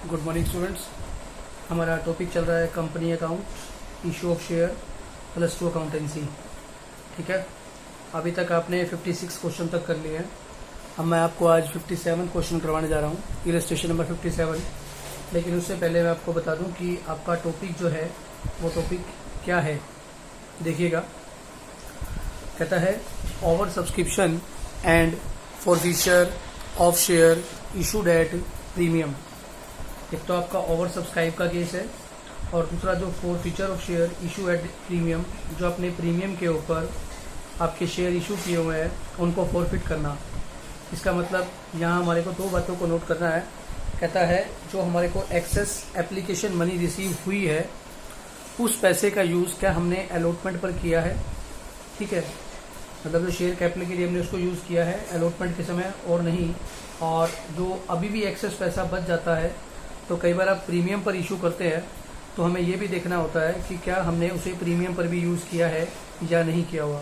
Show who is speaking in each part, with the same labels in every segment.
Speaker 1: Good morning students. हमारा topic चल रहा है company account, issue of share, plus two accountancy. ठीक है, अभी तक आपने 56 क्वेश्चन तक कर लिए हैं। अब मैं आपको आज 57 क्वेश्चन करवाने जा रहा हूँ, इलस्ट्रेशन नंबर 57। लेकिन उससे पहले मैं आपको बता दूं कि आपका टॉपिक जो है वो टॉपिक क्या है। देखिएगा, कहता है over subscription and forfeiture of share issued at premium. एक तो आपका ओवर सब्सक्राइब का केस है और दूसरा जो forfeiture of share issue at premium, जो अपने प्रीमियम के ऊपर आपके शेयर इशू किए हुए हैं उनको फॉरफिट करना। इसका मतलब यहाँ हमारे को दो बातों को नोट करना है। कहता है जो हमारे को एक्सेस एप्लीकेशन मनी रिसीव हुई है उस पैसे का यूज़ क्या हमने अलॉटमेंट पर किया है। ठीक है, मतलब जो शेयर कैपिटल के लिए हमने उसको यूज़ किया है अलॉटमेंट के समय और नहीं। और जो अभी भी एक्सेस पैसा बच जाता है तो कई बार आप प्रीमियम पर इशू करते हैं तो हमें ये भी देखना होता है कि क्या हमने उसे प्रीमियम पर भी यूज़ किया है या नहीं किया हुआ।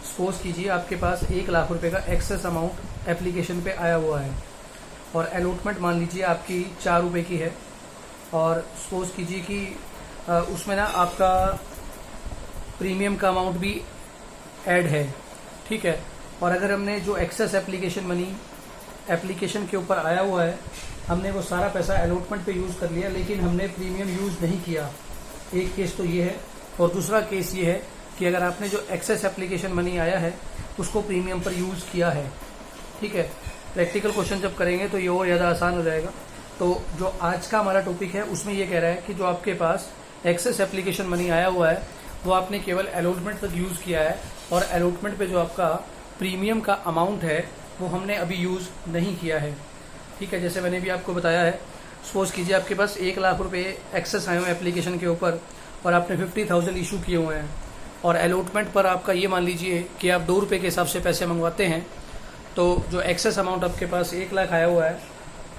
Speaker 1: सपोज कीजिए आपके पास 1 लाख रुपए का एक्सेस अमाउंट एप्लीकेशन पे आया हुआ है और अलॉटमेंट मान लीजिए आपकी 4 रुपये की है और सपोज कीजिए कि उसमें ना आपका प्रीमियम का अमाउंट भी ऐड है। ठीक है, और अगर हमने जो एक्सेस एप्लीकेशन मनी एप्लीकेशन के ऊपर आया हुआ है हमने वो सारा पैसा अलॉटमेंट पे यूज़ कर लिया लेकिन हमने प्रीमियम यूज़ नहीं किया, एक केस तो ये है। और दूसरा केस ये है कि अगर आपने जो एक्सेस एप्लीकेशन मनी आया है उसको प्रीमियम पर यूज़ किया है। ठीक है, प्रैक्टिकल क्वेश्चन जब करेंगे तो ये और ज़्यादा आसान हो जाएगा। तो जो आज का हमारा टॉपिक है उसमें ये कह रहा है कि जो आपके पास एक्सेस एप्लीकेशन मनी आया हुआ है वो आपने केवल अलॉटमेंट तक यूज़ किया है और अलॉटमेंट पे जो आपका प्रीमियम का अमाउंट है वो हमने अभी यूज़ नहीं किया है। ठीक है, जैसे मैंने भी आपको बताया है, सपोज कीजिए आपके पास 1 लाख रुपए एक्सेस आए हुए एप्लीकेशन के ऊपर और आपने 50,000 इशू किए हुए हैं और अलॉटमेंट पर आपका ये मान लीजिए कि आप 2 रुपये के हिसाब से पैसे मंगवाते हैं। तो जो एक्सेस अमाउंट आपके पास 1 लाख आया हुआ है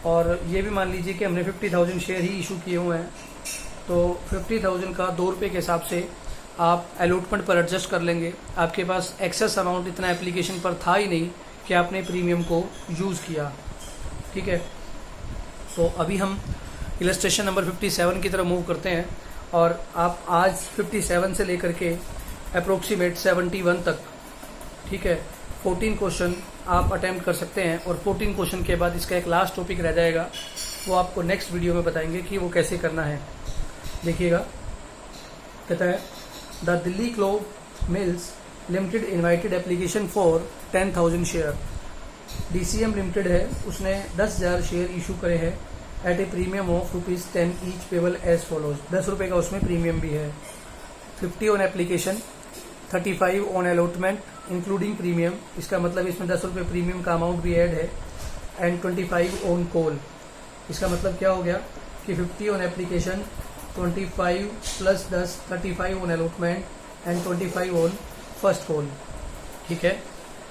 Speaker 1: और ये भी मान लीजिए कि हमने 50,000 शेयर ही इशू किए हुए हैं, तो 50,000 का 2 रुपये के हिसाब से आप अलॉटमेंट पर एडजस्ट कर लेंगे। आपके पास एक्सेस अमाउंट इतना एप्लीकेशन पर था ही नहीं कि आपने प्रीमियम को यूज़ किया। ठीक है, तो अभी हम इलस्ट्रेशन नंबर 57 की तरफ मूव करते हैं और आप आज 57 से लेकर के अप्रोक्सीमेट 71 तक, ठीक है, 14 क्वेश्चन आप अटेम्प्ट कर सकते हैं और 14 क्वेश्चन के बाद इसका एक लास्ट टॉपिक रह जाएगा, वो आपको नेक्स्ट वीडियो में बताएंगे कि वो कैसे करना है। देखिएगा, कहता है the Delhi cloth mills limited invited application for 10,000 share. DCM limited है, उसने 10,000 शेयर इशू करे हैं at a premium of ₹10 each payable as follows. 10 रुपये का उसमें प्रीमियम भी है। 50 on application, 35 on allotment including premium. इसका मतलब इसमें 10 रुपये प्रीमियम का अमाउंट भी ऐड है एंड 25 ऑन कॉल। इसका मतलब क्या हो गया कि 50 on application, 25 plus 10, 35 on allotment and 25 on first call. ठीक है,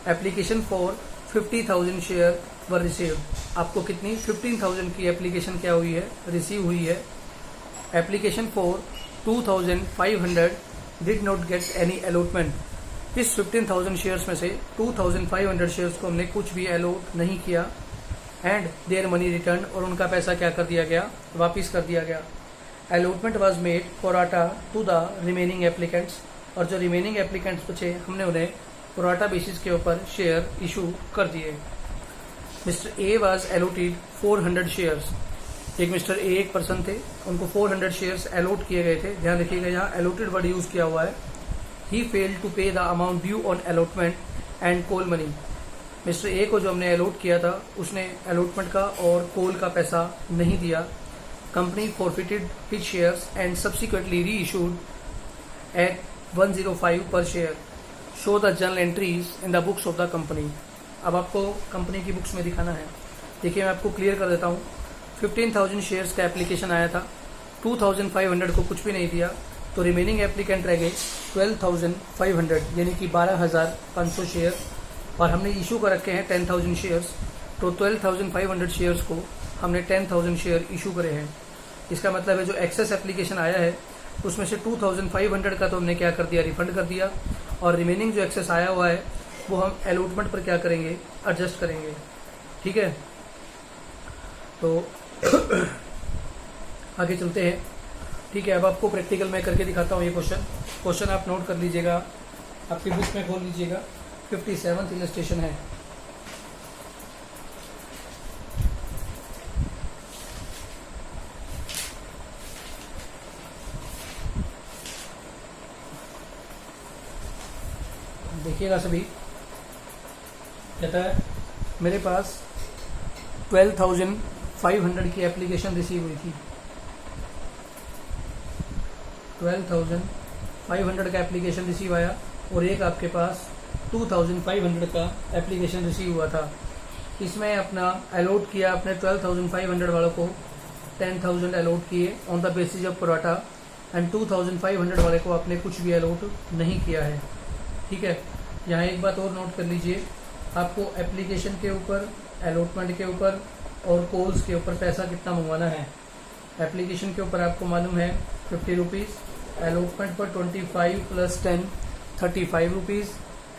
Speaker 1: application for 50,000 share were received. आपको कितनी 15,000 की एप्लीकेशन क्या हुई है, रिसीव हुई है। Application for 2,500 did not get any allotment. इस 15,000 शेयर्स में से 2,500 शेयर्स को हमने कुछ भी अलॉट नहीं किया एंड देयर मनी रिटर्न, और उनका पैसा क्या कर दिया गया, वापिस कर दिया गया। Allotment was made pro rata to the remaining applicants, और जो रिमेनिंग एप्लीकेंट्स बचे हमने उन्हें प्रोराटा बेसिस के ऊपर शेयर इशू कर दिए। Mister A was allotted 400 shares. एक मिस्टर ए एक पर्सन थे, उनको 400 शेयर्स अलॉट किए गए थे। ध्यान रखिएगा, यहाँ अलॉटेड वर्ड यूज किया हुआ है। ही फेल्ड टू पे the amount due on allotment and call money. Mister A को जो हमने अलॉट किया था उसने अलॉटमेंट का और कॉल का पैसा नहीं दिया। Company forfeited his shares and subsequently री इशूड एट 105 पर share. Show the journal entries in the books of the company. अब आपको कंपनी की बुक्स में दिखाना है। देखिए, मैं आपको क्लियर कर देता हूँ। 15,000 शेयर्स का एप्लीकेशन आया था, 2,500 को कुछ भी नहीं दिया, तो रिमेनिंग एप्लीकेंट रह गए 12,500, यानी कि 12,500 शेयर, और हमने इशू कर रखे हैं 10,000 शेयर्स। तो 12,500 शेयर्स को हमने 10,000 शेयर इशू करे हैं। इसका मतलब है जो एक्सेस एप्लीकेशन आया है उसमें से 2,500 का तो हमने क्या कर दिया, रिफंड कर दिया, और रिमेनिंग जो एक्सेस आया हुआ है वो हम अलॉटमेंट पर क्या करेंगे, एडजस्ट करेंगे। ठीक है, तो आगे चलते हैं। ठीक है, अब आपको प्रैक्टिकल मैं करके दिखाता हूँ। ये क्वेश्चन आप नोट कर लीजिएगा, आपकी बुक में खोल लीजिएगा। 57th इलस्ट्रेशन है। देखिएगा सभी, कहता है मेरे पास 12,500 की एप्लीकेशन रिसीव हुई थी। 12,500 का एप्लीकेशन रिसीव आया और एक आपके पास 2,500 का एप्लीकेशन रिसीव हुआ था। इसमें अपना अलॉट किया, अपने 12,500 वालों को 10,000 अलॉट किए on the basis of pro rata, and 2,500 वाले को आपने कुछ भी अलॉट नहीं किया है। ठीक है, यहाँ एक बात और नोट कर लीजिए, आपको एप्लीकेशन के ऊपर, अलॉटमेंट के ऊपर और कॉल्स के ऊपर पैसा कितना मंगवाना है। एप्लीकेशन के ऊपर आपको मालूम है 50 रुपीज़, अलॉटमेंट पर 25 + 10 35 रुपीज़,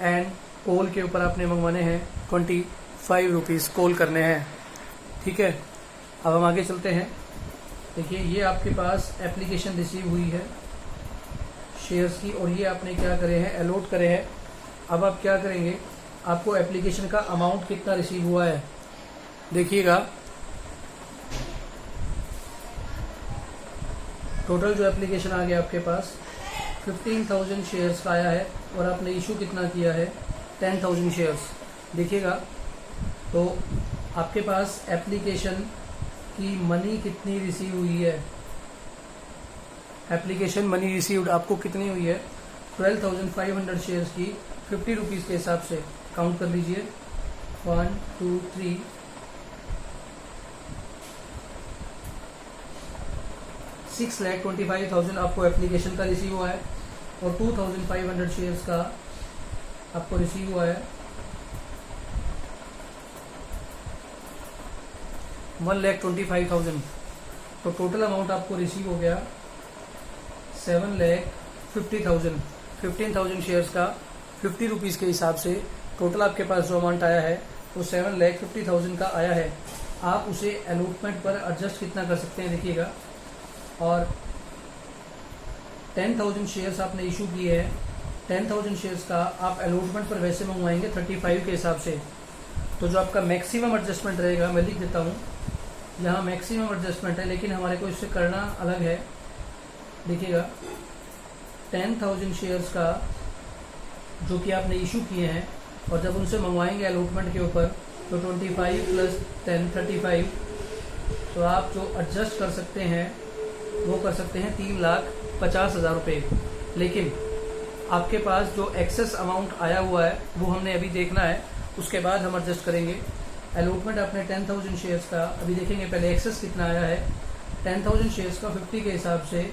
Speaker 1: एंड कॉल के ऊपर आपने मंगवाने हैं 25 रुपीज़ कॉल करने हैं। ठीक है, अब हम आगे चलते हैं। देखिए, ये आपके पास एप्लीकेशन रिसीव हुई है शेयर्स की, और ये आपने क्या करे हैं, अलॉट करे हैं। अब आप क्या करेंगे, आपको एप्लीकेशन का अमाउंट कितना रिसीव हुआ है देखिएगा। टोटल जो एप्लीकेशन आ गया आपके पास 15,000 शेयर्स का आया है, और आपने इशू कितना किया है 10,000 शेयर्स। देखिएगा, तो आपके पास एप्लीकेशन की मनी कितनी रिसीव हुई है। एप्लीकेशन मनी रिसीव्ड आपको कितनी हुई है, 12,500 शेयर्स की 50 रुपीज़ के हिसाब से काउंट कर लीजिए। 1 2 3 6,25,000 आपको एप्लीकेशन का रिसीव हुआ है, और 2,500 शेयर्स का आपको रिसीव हुआ है 1,25,000। तो टोटल अमाउंट आपको रिसीव हो गया 7,50,000। 15,000 शेयर्स का 50 रुपीज़ के हिसाब से टोटल आपके पास जो अमाउंट आया है वो 7,50,000 का आया है। आप उसे अलॉटमेंट पर एडजस्ट कितना कर सकते हैं देखिएगा। और 10,000 शेयर्स आपने इशू किए हैं, 10,000 शेयर्स का आप अलॉटमेंट पर वैसे मंगवाएंगे 35 के हिसाब से। तो जो आपका मैक्सिमम एडजस्टमेंट रहेगा, मैं लिख देता हूँ, यहाँ मैक्सिमम एडजस्टमेंट है, लेकिन हमारे को इससे करना अलग है। देखिएगा, 10,000 शेयर्स का जो कि आपने इशू किए हैं, और जब उनसे मंगवाएंगे अलॉटमेंट के ऊपर, तो 25 + 10 35, तो आप जो एडजस्ट कर सकते हैं वो कर सकते हैं 3,50,000 रुपये। लेकिन आपके पास जो एक्सेस अमाउंट आया हुआ है वो हमने अभी देखना है, उसके बाद हम एडजस्ट करेंगे। अलॉटमेंट आपने 10,000 शेयर्स का अभी देखेंगे, पहले एक्सेस कितना आया है। 10,000 शेयर्स का 50 के हिसाब से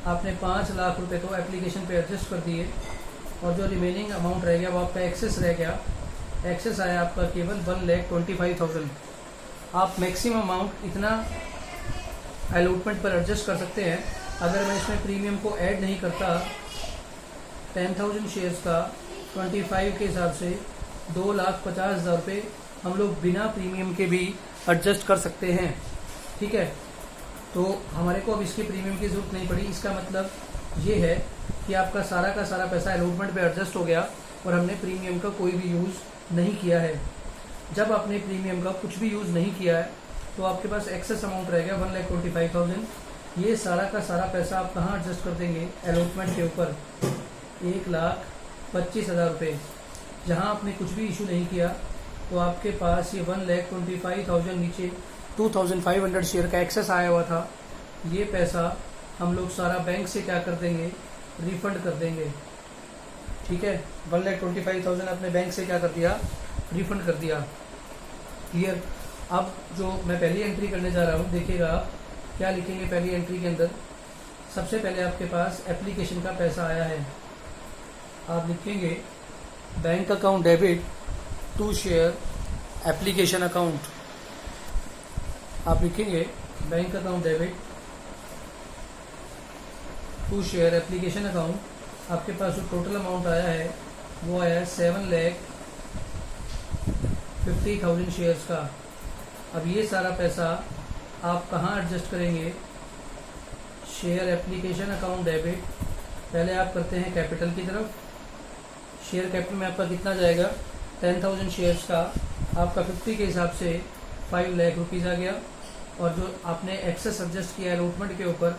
Speaker 1: आपने 5 लाख रुपए तो एप्लीकेशन पे एडजस्ट कर दिए, और जो रिमेनिंग अमाउंट रह गया वो आपका एक्सेस रह गया। एक्सेस आया आपका केवल 1,25,000। आप मैक्सिमम अमाउंट इतना अलॉटमेंट पर एडजस्ट कर सकते हैं। अगर मैं इसमें प्रीमियम को ऐड नहीं करता, 10,000 शेयर्स का 25 के हिसाब से 2,50,000 रुपये हम लोग बिना प्रीमियम के भी एडजस्ट कर सकते हैं। ठीक है, तो हमारे को अब इसकी प्रीमियम की ज़रूरत नहीं पड़ी। इसका मतलब ये है कि आपका सारा का सारा पैसा अलॉटमेंट पे एडजस्ट हो गया, और हमने प्रीमियम का कोई भी यूज़ नहीं किया है। जब आपने प्रीमियम का कुछ भी यूज़ नहीं किया है, तो आपके पास एक्सेस अमाउंट रह गया 1,25,000। ये सारा का सारा पैसा आप कहाँ एडजस्ट कर देंगे, अलॉटमेंट के ऊपर 1,25,000 रुपये। जहाँ आपने कुछ भी इशू नहीं किया, तो आपके पास ये 1,25,000 नीचे 2,500 शेयर का एक्सेस आया हुआ था। ये पैसा हम लोग सारा बैंक से क्या कर देंगे, रिफंड कर देंगे। ठीक है, 1,25,000 आपने बैंक से क्या कर दिया, रिफंड कर दिया। क्लियर। अब जो मैं पहली एंट्री करने जा रहा हूँ, देखिएगा आप क्या लिखेंगे पहली एंट्री के अंदर। सबसे पहले आपके पास एप्लीकेशन का पैसा आया है, आप लिखेंगे bank account debit to share application account. आप लिखेंगे bank account debit to share application account. आपके पास जो टोटल अमाउंट आया है वो आया है 7,50,000 शेयर्स का। अब ये सारा पैसा आप कहाँ एडजस्ट करेंगे, शेयर एप्लीकेशन अकाउंट डेबिट, पहले आप करते हैं कैपिटल की तरफ। शेयर कैपिटल में आपका कितना जाएगा, 10,000 शेयर्स का आपका 50 के हिसाब से 5 लाख रुपीज़ आ गया। और जो आपने एक्सेस एडजस्ट किया अलॉटमेंट के ऊपर,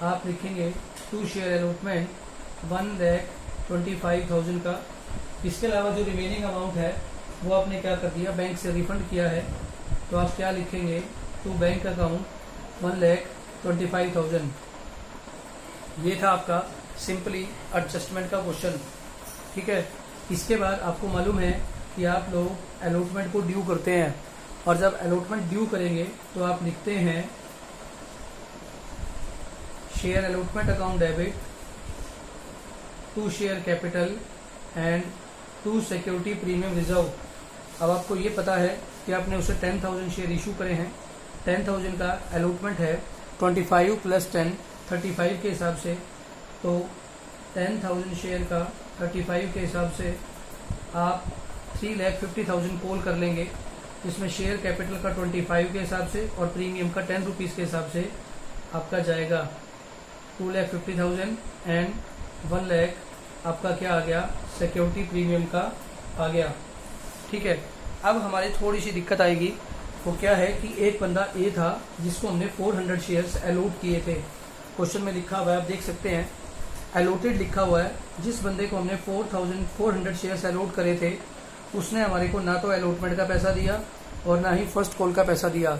Speaker 1: आप लिखेंगे टू शेयर अलॉटमेंट 1,25,000 का। इसके अलावा जो रिमेनिंग अमाउंट है वो आपने क्या कर दिया, बैंक से रिफंड किया है, तो आप क्या लिखेंगे, टू बैंक अकाउंट 1,25,000। ये था आपका सिंपली एडजस्टमेंट का क्वेश्चन। ठीक है, इसके बाद आपको मालूम है कि आप लोग अलॉटमेंट को ड्यू करते हैं, और जब अलॉटमेंट ड्यू करेंगे तो आप लिखते हैं share allotment account debit to share capital and to security premium reserve. अब आपको ये पता है कि आपने उसे 10,000 शेयर इशू करे हैं, 10,000 का अलॉटमेंट है, 25 + 10 35 के हिसाब से, तो 10,000 शेयर का 35 के हिसाब से आप 3,50,000 कॉल कर लेंगे, जिसमें शेयर कैपिटल का 25 के हिसाब से और प्रीमियम का 10 रुपीज़ के हिसाब से आपका जाएगा 2,50,000 एंड 1 लाख आपका क्या आ गया, सिक्योरिटी प्रीमियम का आ गया। ठीक है, अब हमारी थोड़ी सी दिक्कत आएगी, वो क्या है कि एक बंदा ए था जिसको हमने 400 शेयर्स अलॉट किए थे। क्वेश्चन में लिखा हुआ है, आप देख सकते हैं अलॉटेड लिखा हुआ है। जिस बंदे को हमने 4,400 शेयर्स अलॉट करे थे, उसने हमारे को ना तो अलॉटमेंट का पैसा दिया और ना ही फर्स्ट कॉल का पैसा दिया।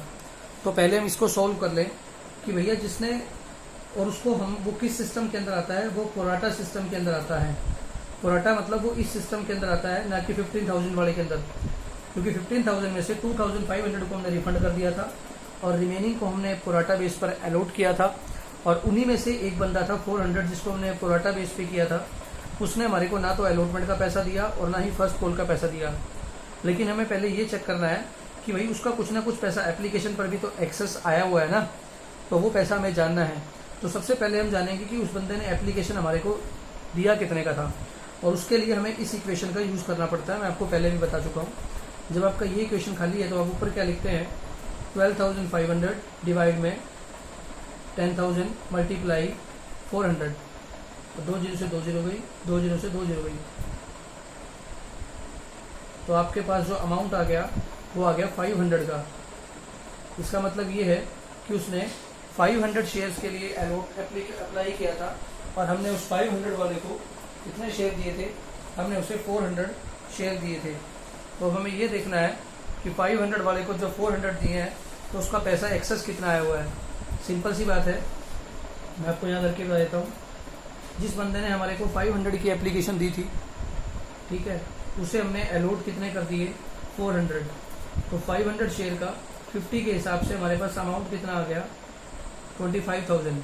Speaker 1: तो पहले हम इसको सॉल्व कर लें कि भैया जिसने, और उसको हम, वो किस सिस्टम के अंदर आता है, वो प्रोराटा सिस्टम के अंदर आता है। प्रोराटा मतलब वो इस सिस्टम के अंदर आता है, ना कि 15,000 वाले के अंदर, क्योंकि 15,000 में से 2,500 को हमने रिफंड कर दिया था और रिमेनिंग को हमने प्रोराटा बेस पर अलॉट किया था। और उन्हीं में से एक बंदा था 400 जिसको हमने प्रोराटा बेस पे किया था, उसने हमारे को ना तो अलॉटमेंट का पैसा दिया और ना ही फर्स्ट कॉल का पैसा दिया। लेकिन हमें पहले ये चेक करना है कि भाई उसका कुछ ना कुछ पैसा एप्लीकेशन पर भी तो एक्सेस आया हुआ है ना, तो वो पैसा हमें जानना है। तो सबसे पहले हम जानेंगे कि उस बंदे ने एप्लीकेशन हमारे को दिया कितने का था, और उसके लिए हमें इस इक्वेशन का यूज़ करना पड़ता है। मैं आपको पहले भी बता चुका हूँ। जब आपका ये इक्वेशन खाली है तो आप ऊपर क्या लिखते हैं, 12,500 डिवाइड में 10,000 मल्टीप्लाई 400, तो 2 0 से 2 0 गई, 2 0 से 2 0 गई, तो आपके पास जो अमाउंट आ गया वो आ गया 500 का। इसका मतलब ये है कि उसने 500 शेयर्स के लिए अप्लाई किया था, और हमने उस 500 वाले को कितने शेयर दिए थे, हमने उसे 400 शेयर दिए थे। तो हमें ये देखना है कि 500 वाले को जो 400 दिए हैं तो उसका पैसा एक्सेस कितना आया हुआ है। सिंपल सी बात है, मैं आपको यहाँ करके बता देता हूँ। जिस बंदे ने हमारे को 500 की एप्लीकेशन दी थी, ठीक है, उसे हमने अलॉट कितने कर दिए, 400। तो 500 शेयर का 50 के हिसाब से हमारे पास अमाउंट कितना आ गया, 25,000।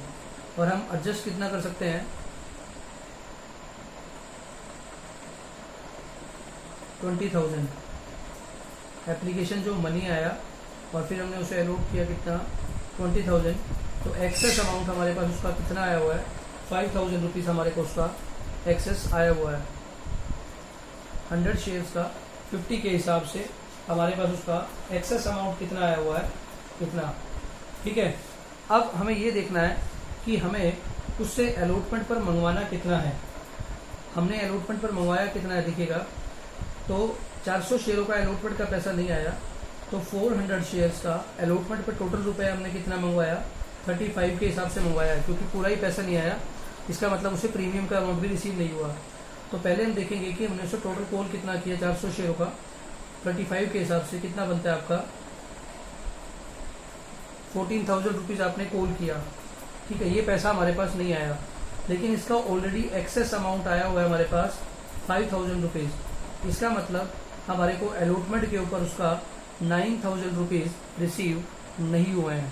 Speaker 1: और हम एडजस्ट कितना कर सकते हैं, 20,000 एप्लीकेशन जो मनी आया, और फिर हमने उसे अलॉट किया कितना, 20,000। तो एक्सेस अमाउंट हमारे पास उसका कितना आया हुआ है, 5,000 रुपीज़ हमारे को उसका एक्सेस आया हुआ है। 100 शेयर्स का 50 के हिसाब से हमारे पास उसका एक्सेस अमाउंट कितना आया हुआ है, कितना। ठीक है, अब हमें ये देखना है कि हमें उससे अलॉटमेंट पर मंगवाना कितना है। हमने अलॉटमेंट पर मंगवाया कितना है, देखिएगा, तो 400 शेयरों का अलॉटमेंट का पैसा नहीं आया, तो 400 शेयर्स का अलॉटमेंट पर टोटल रुपए हमने कितना मंगवाया, 35 के हिसाब से मंगवाया है, क्योंकि पूरा ही पैसा नहीं आया। इसका मतलब उसे प्रीमियम का अमाउंट भी रिसीव नहीं हुआ। तो पहले हम देखेंगे कि हमने उसे टोटल कॉल कितना किया, 400 शेयरों का 35 के हिसाब से कितना बनता है आपका, 14,000 रुपीज़ आपने कॉल किया। ठीक है, ये पैसा हमारे पास नहीं आया, लेकिन इसका ऑलरेडी एक्सेस अमाउंट आया हुआ है हमारे पास 5,000 रुपीज़। इसका मतलब हमारे को अलॉटमेंट के ऊपर उसका 9,000 रुपीज़ रिसीव नहीं हुए हैं।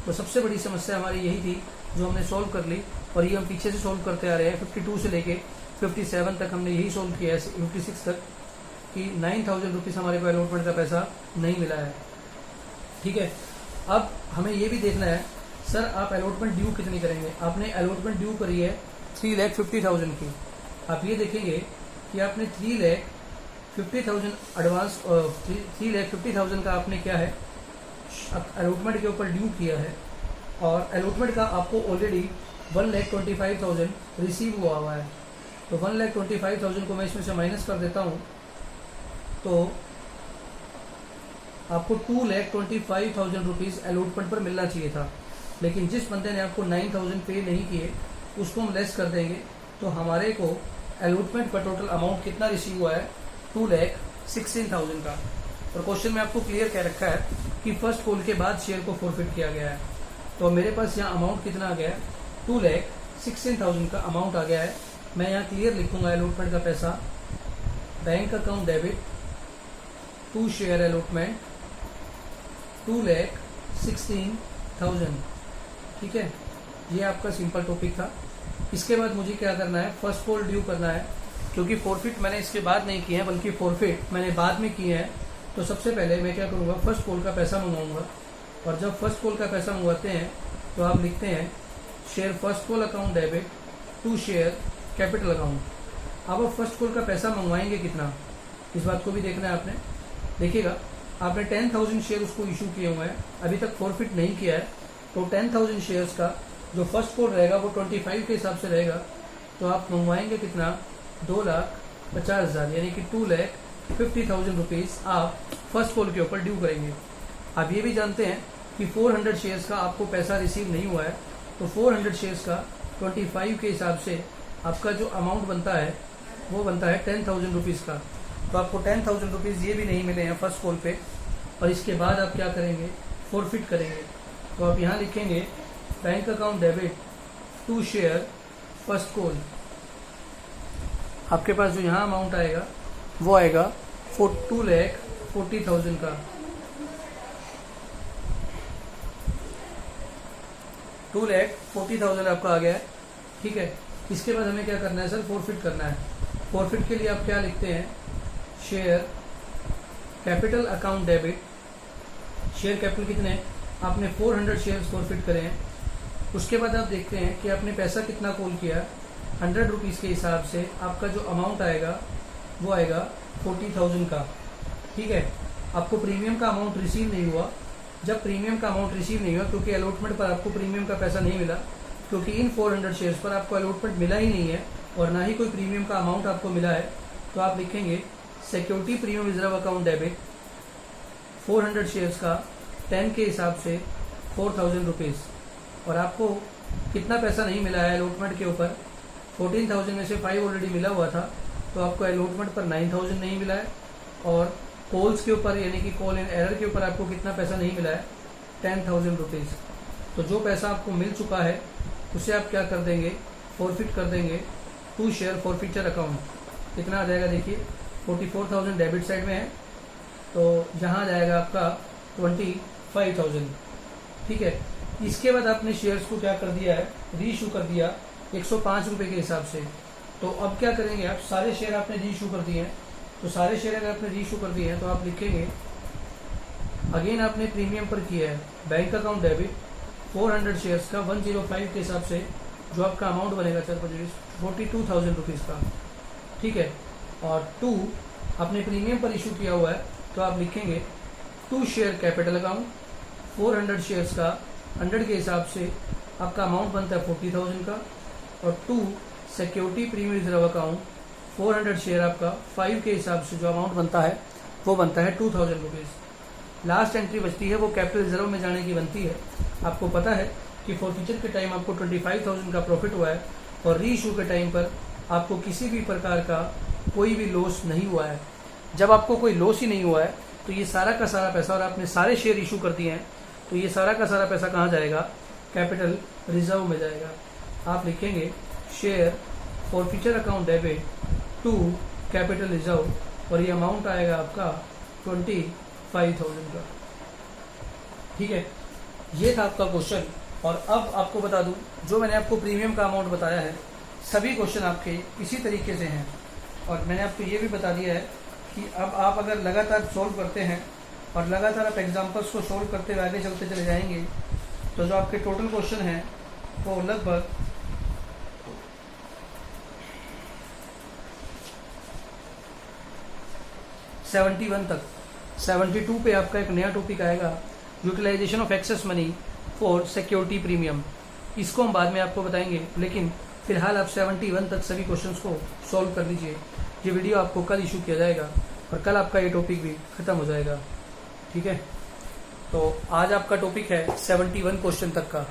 Speaker 1: तो सबसे बड़ी समस्या हमारी यही थी जो हमने सॉल्व कर ली, और ये हम पीछे से सॉल्व करते आ रहे हैं। 52 से लेके 57 तक हमने यही सॉल्व किया है, 56 तक, कि 9,000 रुपीज़ हमारे को अलॉटमेंट का पैसा नहीं मिला है। ठीक है, अब हमें ये भी देखना है, सर आप अलॉटमेंट ड्यू कितनी करेंगे। आपने अलॉटमेंट ड्यू करी है 3,50,000 की। आप ये देखेंगे कि आपने 3,50,000 एडवांस, 3,50,000 का आपने क्या है अलॉटमेंट के ऊपर ड्यू किया है। और अलॉटमेंट का आपको ऑलरेडी 1,25,000 रिसीव हुआ है। तो 1,25,000 को मैं इसमें से माइनस कर देता हूँ, तो आपको 2,25,000 रुपीज़ अलॉटमेंट पर मिलना चाहिए था। लेकिन जिस बंदे ने आपको 9,000 पे नहीं किए उसको हम लेस कर देंगे, तो हमारे को अलॉटमेंट पर टोटल अमाउंट कितना रिसीव हुआ है, 2,16,000 का। और क्वेश्चन में आपको क्लियर कह रखा है कि फर्स्ट कॉल के बाद शेयर को फॉरफिट किया गया है। तो मेरे पास यहाँ अमाउंट कितना आ गया है, 2,16,000 का अमाउंट आ गया है। मैं यहाँ क्लियर लिखूंगा अलॉटमेंट का पैसा, bank account debit to share allotment 2,16,000। ठीक है, ये आपका सिंपल टॉपिक था। इसके बाद मुझे क्या करना है, फर्स्ट कॉल ड्यू करना है, क्योंकि फॉरफिट मैंने इसके बाद नहीं किया है बल्कि फॉरफिट मैंने बाद में किए हैं। तो सबसे पहले मैं क्या करूँगा, फर्स्ट कॉल का पैसा मंगवाऊंगा। और जब फर्स्ट कॉल का पैसा मंगवाते हैं तो आप लिखते हैं share first call account debit to share capital account. अब आप फर्स्ट कॉल का पैसा मंगवाएंगे कितना, इस बात को भी देखना है आपने। देखिएगा, आपने 10,000 शेयर उसको इशू किए हुए हैं, अभी तक फॉरफिट नहीं किया है। तो 10,000 शेयर्स का जो फर्स्ट कॉल रहेगा वो 25 के हिसाब से रहेगा। तो आप मंगवाएंगे कितना, 2,50,000, यानी कि 2,50,000 रुपीज़ आप फर्स्ट कॉल के ऊपर ड्यू करेंगे। आप ये भी जानते हैं कि 400 शेयर्स का आपको पैसा रिसीव नहीं हुआ है, तो 400 शेयर्स का 25 के हिसाब से आपका जो अमाउंट बनता है वो बनता है 10,000 रुपीज़ का। तो आपको 10,000 रुपीज़ ये भी नहीं मिले हैं फर्स्ट कॉल पे। और इसके बाद आप क्या करेंगे, फॉरफिट करेंगे। तो आप यहाँ लिखेंगे bank account debit to share first call. आपके पास जो यहाँ अमाउंट आएगा वो आएगा 2,40,000 का। 2,40,000 आपका आ गया है। ठीक है, इसके बाद हमें क्या करना है सर, फॉरफिट करना है। फॉरफिट के लिए आप क्या लिखते हैं, share capital account debit. Share capital कितने, आपने 400 शेयर फॉरफिट करे हैं। उसके बाद आप देखते हैं कि आपने पैसा कितना कॉल किया, 100 रुपीज़ के हिसाब से आपका जो अमाउंट आएगा वो आएगा 40,000 का। ठीक है, आपको प्रीमियम का अमाउंट रिसीव नहीं हुआ। जब प्रीमियम का अमाउंट रिसीव नहीं हुआ, क्योंकि अलॉटमेंट पर आपको प्रीमियम का पैसा नहीं मिला, क्योंकि इन 400 शेयर्स पर आपको अलॉटमेंट मिला ही नहीं है और ना ही कोई प्रीमियम का अमाउंट आपको मिला है। तो आप लिखेंगे security premium reserve account debit 400 shares का 10 के हिसाब से 4,000 रुपीज़। और आपको कितना पैसा नहीं मिला है अलॉटमेंट के ऊपर, 14,000 में से 5 ऑलरेडी मिला हुआ था, तो आपको अलॉटमेंट पर 9,000 नहीं मिला है। और कॉल्स के ऊपर यानी कि कॉल इन एरर के ऊपर आपको कितना पैसा नहीं मिला है, 10,000 रुपीज़। तो जो पैसा आपको मिल चुका है उसे आप क्या कर देंगे, फॉरफिट कर देंगे टू शेयर फॉरफिचर अकाउंट। कितना आ जाएगा, देखिए 44,000 डेबिट साइड में है, तो यहाँ जाएगा आपका 25,000। ठीक है, इसके बाद आपने शेयर्स को क्या कर दिया है, री इशू कर दिया 105 रुपये के हिसाब से। तो अब क्या करेंगे आप, सारे शेयर आपने री इशू कर दिए हैं। तो सारे शेयर अगर आपने री इशू कर दिए हैं तो आप लिखेंगे अगेन आपने प्रीमियम पर किया है बैंक अकाउंट डेबिट 400 शेयर्स का 105 के हिसाब से जो आपका अमाउंट बनेगा 42,000 रुपीज़ का। ठीक है, और 2 आपने प्रीमियम पर इशू किया हुआ है, तो आप लिखेंगे 2 शेयर कैपिटल अकाउंट 400 शेयर्स का 100 के हिसाब से आपका अमाउंट बनता है 40,000 का। और 2 security premium reserve account 400 share आपका 5 के हिसाब से जो अमाउंट बनता है वो बनता है 2,000 रुपीज़। लास्ट एंट्री बचती है वो कैपिटल रिजर्व में जाने की बनती है। आपको पता है कि फॉरफिचर के टाइम आपको 25,000 का प्रॉफिट हुआ है और री इशू के टाइम पर आपको किसी भी प्रकार का कोई भी लॉस नहीं हुआ है। जब आपको कोई लॉस ही नहीं हुआ है तो ये सारा का सारा पैसा, और आपने सारे शेयर इशू कर दिए हैं, तो ये सारा का सारा पैसा कहाँ जाएगा, कैपिटल रिजर्व में जाएगा। आप लिखेंगे share forfeiture account debit to capital reserve, और ये अमाउंट आएगा आपका 25,000 का। ठीक है, ये था आपका क्वेश्चन। और अब आपको बता दूं, जो मैंने आपको प्रीमियम का अमाउंट बताया है सभी क्वेश्चन आपके इसी तरीके से हैं। और मैंने आपको ये भी बता दिया है कि अब आप अगर लगातार सॉल्व करते हैं और लगातार आप एग्जाम्पल्स को सॉल्व करते हुए आगे चलते चले जाएंगे, तो जो आपके टोटल क्वेश्चन हैं वो लगभग 71 तक, 72 पे आपका एक नया टॉपिक आएगा, utilisation of excess money for security premium. इसको हम बाद में आपको बताएंगे, लेकिन फिलहाल आप 71 तक सभी क्वेश्चंस को सॉल्व कर लीजिए। ये वीडियो आपको कल इशू किया जाएगा और कल आपका ये टॉपिक भी खत्म हो जाएगा। ठीक है, तो आज आपका टॉपिक है 71 क्वेश्चन तक का।